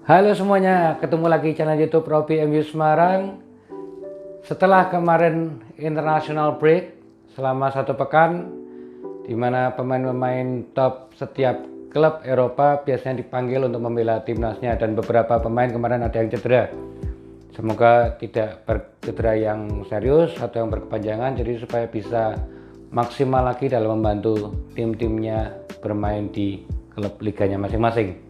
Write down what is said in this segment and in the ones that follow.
Halo semuanya, ketemu lagi channel YouTube Robby MU Semarang. Setelah kemarin international break selama 1 pekan, di mana pemain-pemain top setiap klub Eropa biasanya dipanggil untuk membela timnasnya, dan beberapa pemain kemarin ada yang cedera. Semoga tidak bercedera yang serius atau yang berkepanjangan, jadi supaya bisa maksimal lagi dalam membantu tim-timnya bermain di klub liganya masing-masing.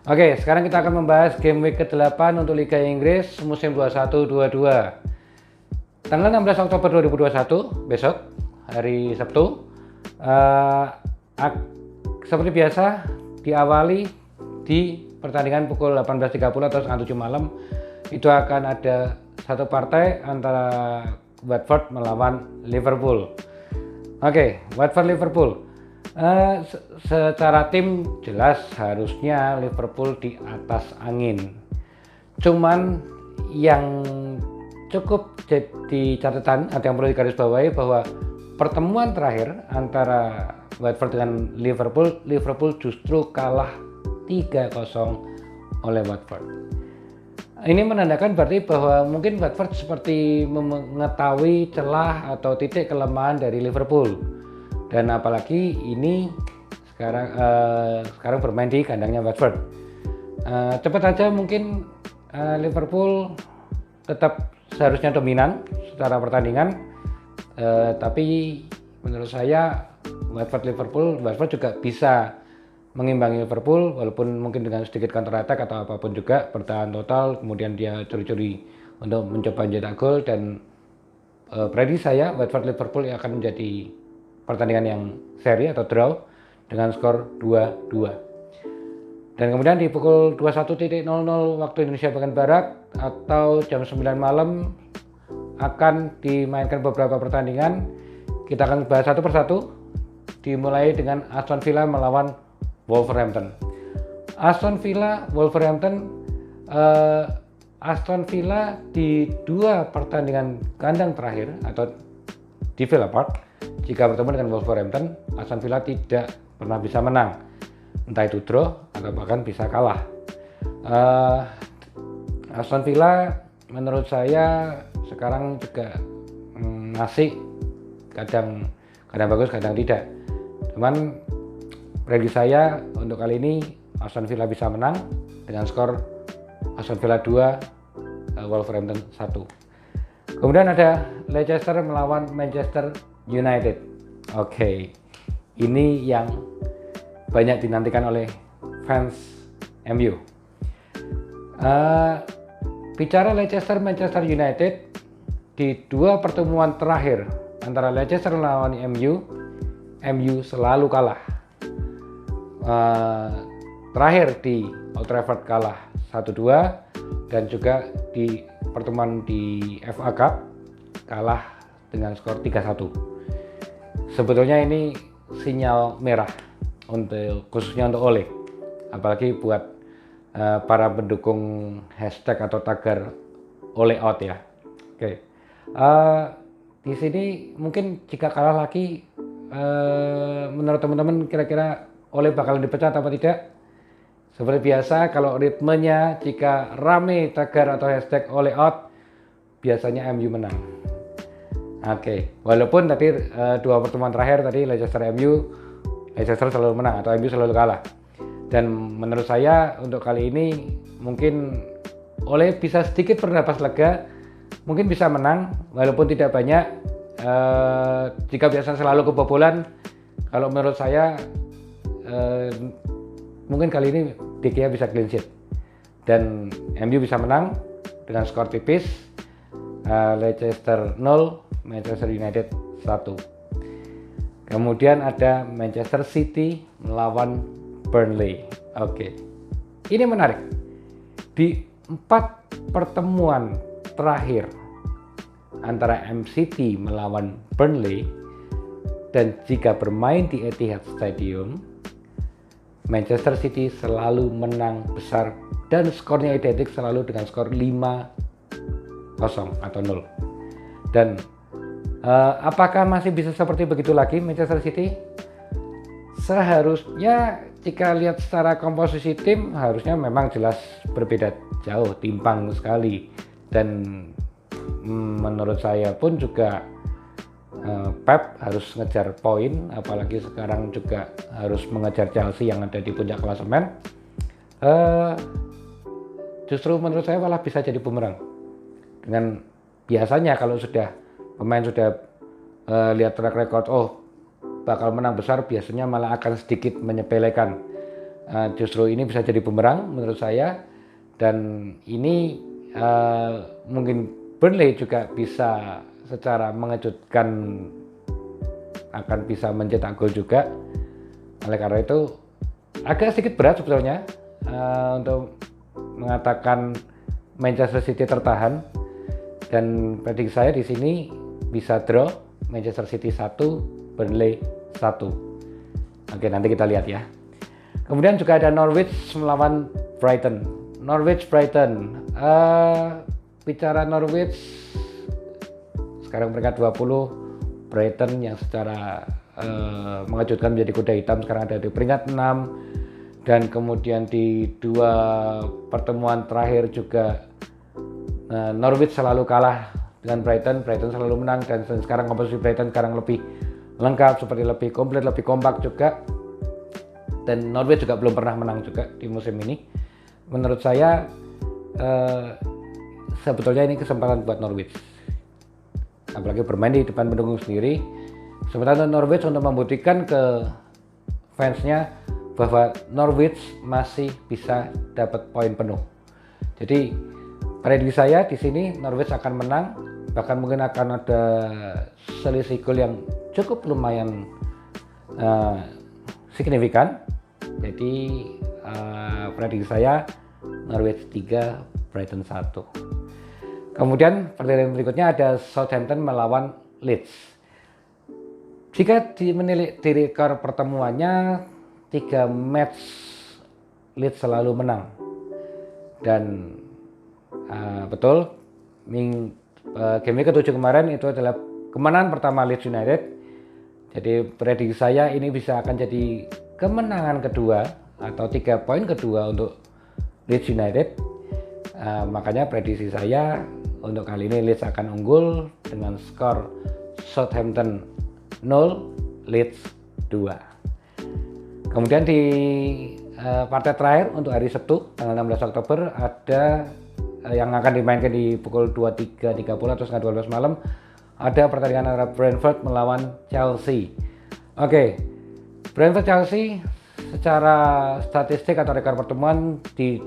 Oke, sekarang kita akan membahas game week ke-8 untuk Liga Inggris musim 21-22. Tanggal 16 Oktober 2021, besok, hari Sabtu. Seperti biasa, diawali di pertandingan pukul 18.30 atau setengah 7 malam. Itu akan ada satu partai antara Watford melawan Liverpool. Oke, Watford-Liverpool. Secara tim jelas harusnya Liverpool di atas angin. Cuman yang cukup jadi catatan, ada yang perlu digarisbawahi, bahwa pertemuan terakhir antara Watford dengan Liverpool justru kalah 3-0 oleh Watford. Ini menandakan berarti bahwa mungkin Watford seperti mengetahui celah atau titik kelemahan dari Liverpool. Dan apalagi ini sekarang bermain di kandangnya Watford. Cepat saja mungkin Liverpool tetap seharusnya dominan secara pertandingan, tapi menurut saya Watford juga bisa mengimbangi Liverpool, walaupun mungkin dengan sedikit counter attack atau apapun juga, bertahan total, kemudian dia curi-curi untuk mencoba mencetak gol. Dan prediksi saya Watford-Liverpool akan menjadi pertandingan yang seri atau draw dengan skor 2-2. Dan kemudian di pukul 21.00 waktu Indonesia bagian Barat atau jam 9 malam akan dimainkan beberapa pertandingan. Kita akan bahas satu persatu, dimulai dengan Aston Villa melawan Wolverhampton. Aston Villa di dua pertandingan kandang terakhir atau di Villa Park, jika bertemu dengan Wolverhampton, Aston Villa tidak pernah bisa menang, entah itu draw atau bahkan bisa kalah. Aston Villa menurut saya sekarang juga masih kadang bagus, kadang tidak. Cuman prediksi saya untuk kali ini Aston Villa bisa menang dengan skor Aston Villa 2, Wolverhampton 1. Kemudian ada Leicester melawan Manchester United. Oke, ini yang banyak dinantikan oleh fans MU. Bicara Manchester United, di dua pertemuan terakhir antara Leicester melawan MU selalu kalah. Terakhir di Old Trafford kalah 1-2, dan juga di pertemuan di FA Cup kalah dengan skor 3-1. Sebetulnya ini sinyal merah khususnya untuk Ole, apalagi buat para pendukung hashtag atau tagar Ole out ya. Oke. Di sini mungkin jika kalah lagi, menurut teman-teman kira-kira Ole bakalan dipecat atau tidak? Seperti biasa, kalau ritmenya jika rame tagar atau hashtag Ole out, biasanya MU menang. Oke, walaupun tadi dua pertemuan terakhir tadi Leicester selalu menang atau MU selalu kalah. Dan menurut saya untuk kali ini mungkin Ole bisa sedikit bernapas lega, mungkin bisa menang walaupun tidak banyak. Jika biasa selalu kebobolan, kalau menurut saya mungkin kali ini De Gea bisa clean sheet dan MU bisa menang dengan skor tipis, Leicester 0, Manchester United 1. Kemudian ada Manchester City melawan Burnley. Oke, ini menarik. Di 4 pertemuan terakhir antara MCT melawan Burnley, dan jika bermain di Etihad Stadium, Manchester City selalu menang besar dan skornya identik selalu dengan skor 5-0 atau 0. Dan apakah masih bisa seperti begitu lagi Manchester City? Seharusnya jika lihat secara komposisi tim harusnya memang jelas berbeda jauh, timpang sekali. Dan menurut saya pun juga Pep harus ngejar poin, apalagi sekarang juga harus mengejar Chelsea yang ada di puncak klasemen. Justru menurut saya malah bisa jadi bumerang. Dengan biasanya kalau sudah pemain sudah lihat track record, bakal menang besar, biasanya malah akan sedikit menyepelekan. Justru ini bisa jadi bumerang menurut saya. Dan ini mungkin Burnley juga bisa secara mengejutkan, akan bisa mencetak gol juga. Oleh karena itu agak sedikit berat sebetulnya untuk mengatakan Manchester City tertahan, dan prediksi saya di sini bisa draw, Manchester City 1, Burnley 1. Oke, nanti kita lihat ya. Kemudian juga ada Norwich melawan Brighton. Bicara Norwich, sekarang peringkat 20, Brighton yang secara mengejutkan menjadi kuda hitam sekarang ada di peringkat 6, dan kemudian di 2 pertemuan terakhir juga Norwich selalu kalah dengan Brighton selalu menang, dan sekarang komposisi Brighton sekarang lebih lengkap, seperti lebih komplit, lebih kompak juga, dan Norwich juga belum pernah menang juga di musim ini. Menurut saya sebetulnya ini kesempatan buat Norwich, apalagi bermain di depan pendukung sendiri. Sementara Norwich untuk membuktikan ke fansnya bahwa Norwich masih bisa dapat poin penuh. Jadi prediksi saya di sini Norwich akan menang, bahkan mungkin akan ada selisih gol yang cukup lumayan signifikan. Jadi prediksi saya Norwich 3, Brighton 1. Kemudian pertandingan berikutnya ada Southampton melawan Leeds. Jika menilik di rekor pertemuannya, 3 match Leeds selalu menang. Dan betul, game ke-7 kemarin itu adalah kemenangan pertama Leeds United. Jadi prediksi saya ini bisa akan jadi kemenangan kedua atau 3 poin kedua untuk Leeds United. Makanya prediksi saya untuk kali ini Leeds akan unggul dengan skor Southampton 0, Leeds 2. Kemudian di partai terakhir untuk hari Sabtu tanggal 16 Oktober ada yang akan dimainkan di pukul 23.30 atau setengah 12 malam, ada pertandingan antara Brentford melawan Chelsea. Oke, Brentford Chelsea secara statistik atau rekor pertemuan di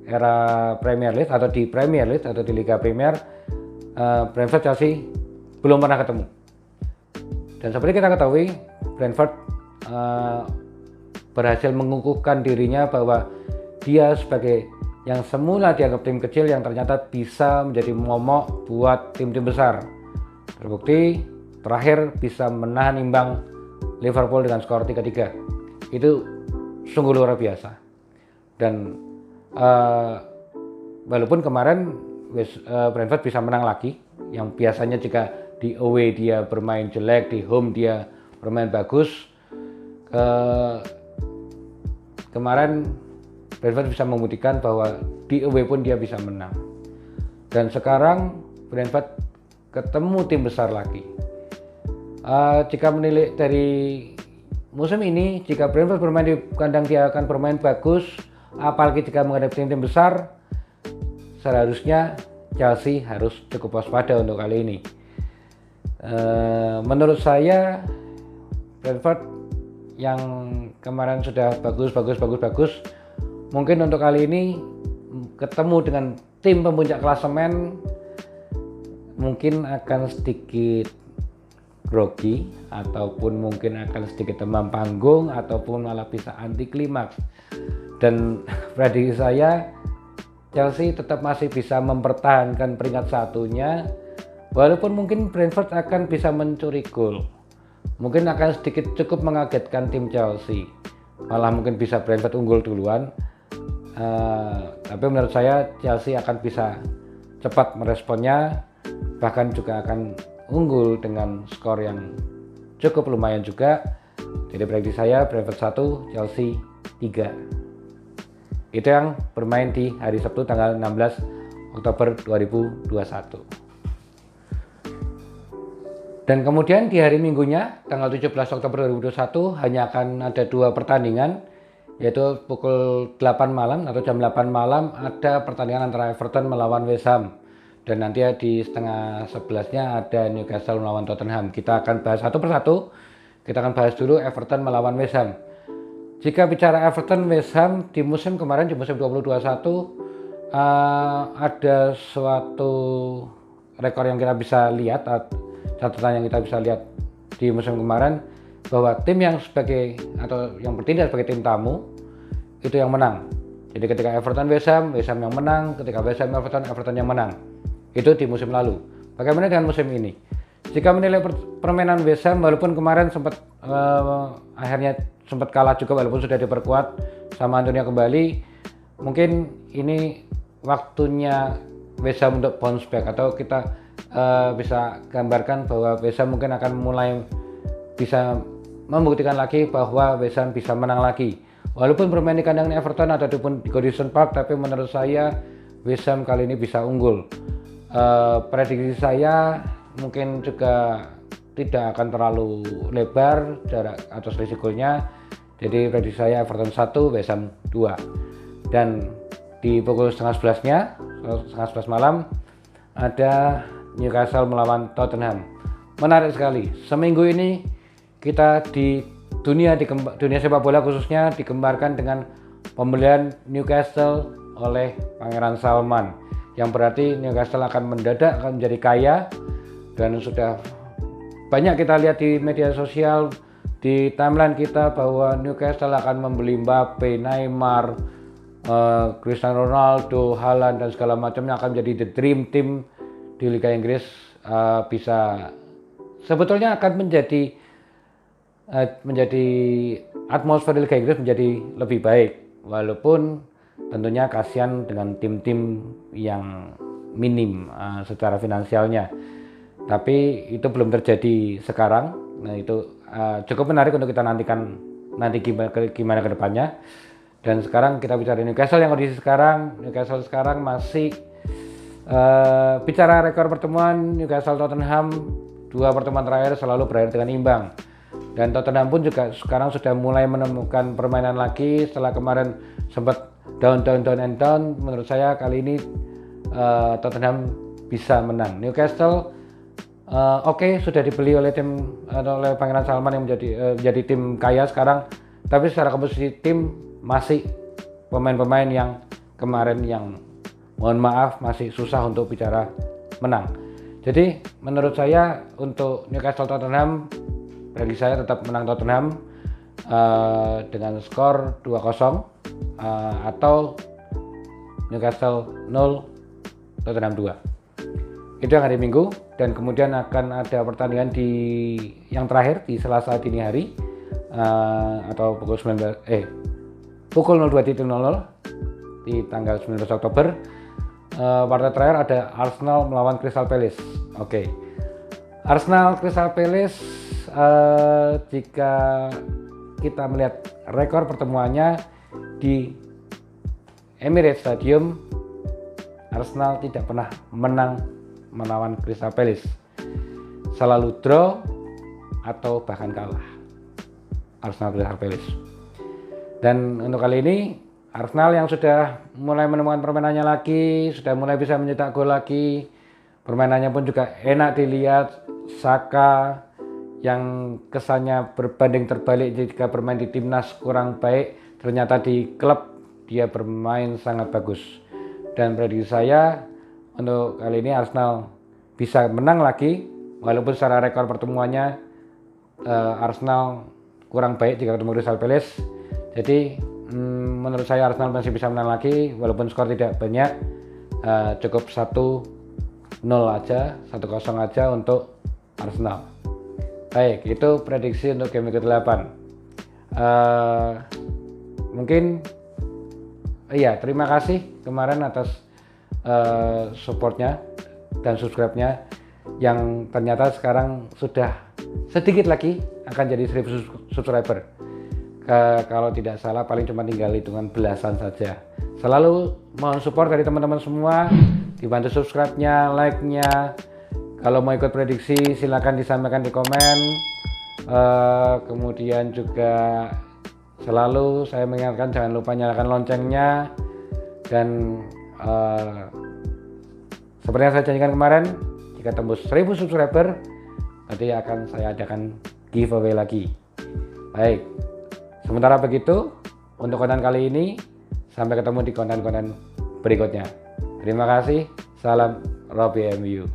era Premier League atau di Premier League atau di Liga Premier, Brentford Chelsea belum pernah ketemu. Dan seperti kita ketahui, Brentford berhasil mengukuhkan dirinya bahwa dia sebagai yang semula dianggap tim kecil yang ternyata bisa menjadi momok buat tim-tim besar. Terbukti terakhir bisa menahan imbang Liverpool dengan skor 3-3. Itu sungguh luar biasa. Dan walaupun kemarin Brentford bisa menang lagi, yang biasanya jika di away dia bermain jelek, di home dia bermain bagus, kemarin Brentford bisa membuktikan bahwa di away pun dia bisa menang. Dan sekarang Brentford ketemu tim besar lagi. Jika menilik dari musim ini, jika Brentford bermain di kandang dia akan bermain bagus, apalagi jika menghadapi tim-tim besar, seharusnya Chelsea harus cukup waspada untuk kali ini. Menurut saya Brentford yang kemarin sudah bagus, mungkin untuk kali ini ketemu dengan tim pemuncak klasemen mungkin akan sedikit grogi, ataupun mungkin akan sedikit demam panggung, ataupun malah bisa anti klimaks. Dan prediksi saya Chelsea tetap masih bisa mempertahankan peringkat satunya, walaupun mungkin Brentford akan bisa mencuri gol. Mungkin akan sedikit cukup mengagetkan tim Chelsea, malah mungkin bisa Brentford unggul duluan. Tapi menurut saya Chelsea akan bisa cepat meresponnya, bahkan juga akan unggul dengan skor yang cukup lumayan juga. Jadi prediksi saya Brentford 1, Chelsea Itu yang bermain di hari Sabtu tanggal 16 Oktober 2021. Dan kemudian di hari Minggunya tanggal 17 Oktober 2021 hanya akan ada 2 pertandingan, yaitu pukul 8 malam atau jam 8 malam ada pertandingan antara Everton melawan West Ham, dan nanti di setengah 11-nya ada Newcastle melawan Tottenham. Kita akan bahas satu persatu. Kita akan bahas dulu Everton melawan West Ham. Jika bicara Everton West Ham di musim kemarin, di musim 2021 ada suatu rekor yang kita bisa lihat, catatan yang kita bisa lihat di musim kemarin, bahwa tim yang sebagai atau yang bertindak sebagai tim tamu itu yang menang. Jadi ketika Everton West Ham yang menang, ketika West Ham Everton yang menang. Itu di musim lalu. Bagaimana dengan musim ini? Jika menilai permainan West Ham, walaupun kemarin sempat akhirnya sempat kalah juga walaupun sudah diperkuat sama Antonio kembali, mungkin ini waktunya West Ham untuk bounce back, atau kita bisa gambarkan bahwa West Ham mungkin akan mulai bisa membuktikan lagi bahwa West Ham bisa menang lagi. Walaupun bermain di kandang Everton ataupun di Goodison Park, tapi menurut saya West Ham kali ini bisa unggul. Prediksi saya mungkin juga tidak akan terlalu lebar jarak atau selisih golnya. Jadi prediksi saya Everton 1, West Ham 2. Dan di pukul setengah 11 malam ada Newcastle melawan Tottenham. Menarik sekali. Seminggu ini kita di dunia sepak bola khususnya digembarkan dengan pembelian Newcastle oleh Pangeran Salman, yang berarti Newcastle akan mendadak akan menjadi kaya. Dan sudah banyak kita lihat di media sosial, di timeline kita, bahwa Newcastle akan membeli Mbappe, Neymar, Cristiano Ronaldo, Haaland dan segala macamnya, akan menjadi the dream team di Liga Inggris. Bisa sebetulnya akan menjadi atmosfer di Liga Inggris menjadi lebih baik, walaupun tentunya kasihan dengan tim-tim yang minim secara finansialnya, tapi itu belum terjadi sekarang. Nah, itu cukup menarik untuk kita nantikan nanti gimana ke depannya. Dan sekarang kita bicara Newcastle, yang kondisi sekarang Newcastle sekarang masih bicara rekor pertemuan Newcastle Tottenham, 2 pertemuan terakhir selalu berakhir dengan imbang. Dan Tottenham pun juga sekarang sudah mulai menemukan permainan lagi setelah kemarin sempat down. Menurut saya kali ini Tottenham bisa menang. Newcastle sudah dibeli oleh oleh Pangeran Salman yang menjadi tim kaya sekarang, tapi secara komposisi tim masih pemain-pemain yang kemarin yang mohon maaf masih susah untuk bicara menang. Jadi menurut saya untuk Newcastle Tottenham, prediksi saya tetap menang Tottenham dengan skor 2-0 atau Newcastle 0 Tottenham 2. Itu yang hari Minggu. Dan kemudian akan ada pertandingan yang terakhir di Selasa dini hari atau pukul 02.00 di tanggal 19 Oktober. Partai terakhir ada Arsenal melawan Crystal Palace. Arsenal Crystal Palace, jika kita melihat rekor pertemuannya di Emirates Stadium, Arsenal tidak pernah menang melawan Crystal Palace, selalu draw atau bahkan kalah Arsenal Crystal Palace. Dan untuk kali ini Arsenal yang sudah mulai menemukan permainannya lagi, sudah mulai bisa mencetak gol lagi, permainannya pun juga enak dilihat. Saka yang kesannya berbanding terbalik jika bermain di timnas kurang baik, ternyata di klub dia bermain sangat bagus. Dan prediksi saya untuk kali ini Arsenal bisa menang lagi, walaupun secara rekor pertemuannya Arsenal kurang baik jika ketemu Crystal Palace. Jadi menurut saya Arsenal masih bisa menang lagi, walaupun skor tidak banyak, cukup 1-0 aja, 1-0 aja untuk Arsenal. Baik, itu prediksi untuk game ke-8. Mungkin terima kasih kemarin atas supportnya dan subscribe-nya, yang ternyata sekarang sudah sedikit lagi akan jadi 1000 subscriber. Kalau tidak salah paling cuma tinggal hitungan belasan saja. Selalu mohon support dari teman-teman semua, dibantu subscribe-nya, like-nya. Kalau mau ikut prediksi silahkan disampaikan di komen. Kemudian juga selalu saya mengingatkan jangan lupa nyalakan loncengnya. Dan seperti yang saya janjikan kemarin, jika tembus 1000 subscriber nanti akan saya adakan giveaway lagi. Baik, sementara begitu untuk konten kali ini, sampai ketemu di konten-konten berikutnya. Terima kasih, salam Robby MU.